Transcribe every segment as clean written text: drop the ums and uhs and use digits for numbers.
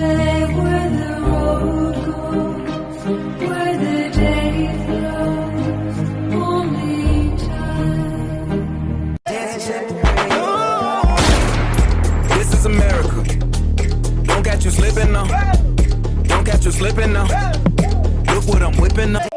say where the road goes, where the day flows, only time. This is America. Don't catch you slipping now. Don't catch you slipping now. Look what I'm whipping up.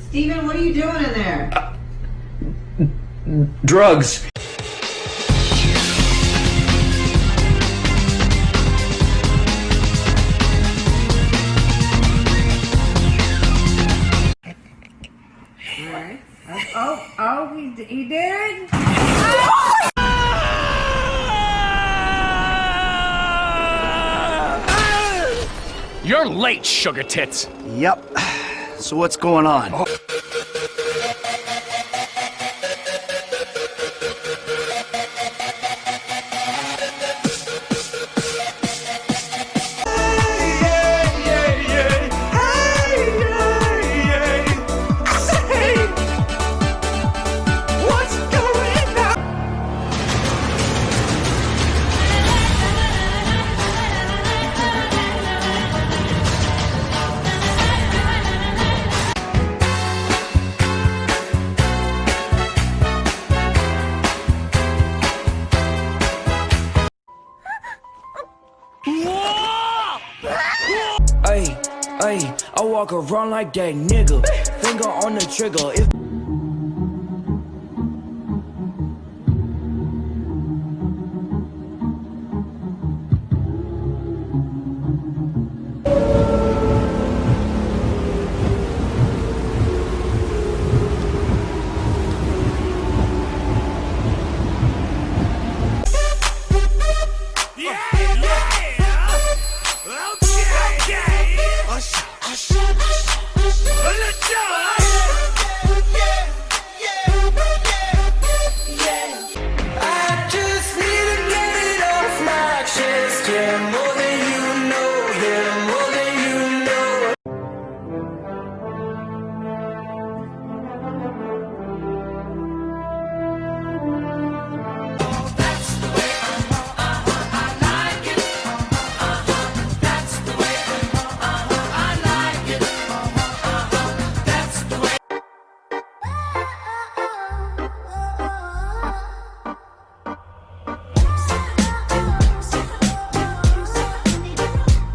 Steven, what are you doing in there? Drugs. Oh, he did? You're late, sugar tits. Yep. So what's going on? Ay, ay, I walk around like that nigga. Finger on the trigger. If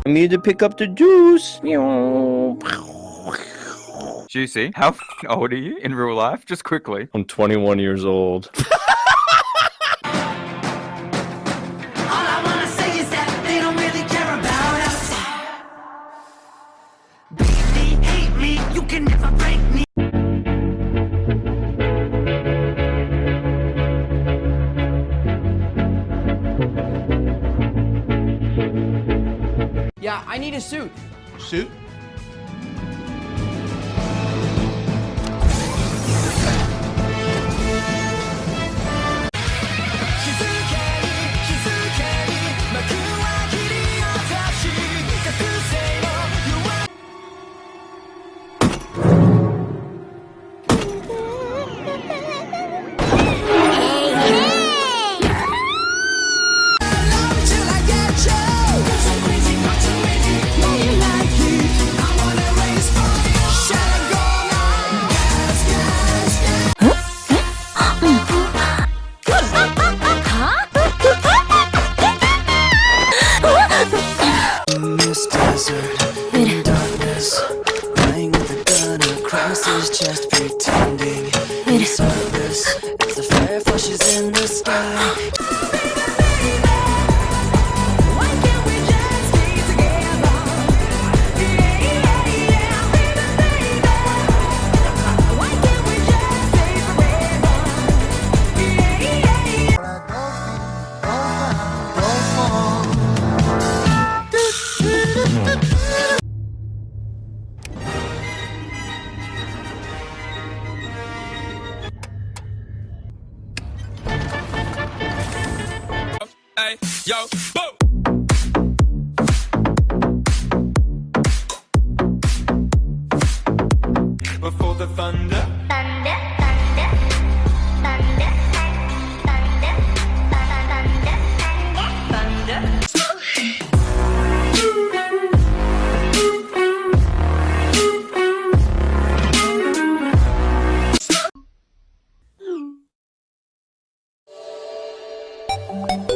I need to pick up the juice. Juicy, how old are you in real life? Just quickly. I'm 21 years old. Yeah, I need a suit. Suit? This desert in darkness, playing with a gun across his chest, pretending he's service. As the flare flashes in the sky. Hey, yo, boom! Before the thunder. Thunder.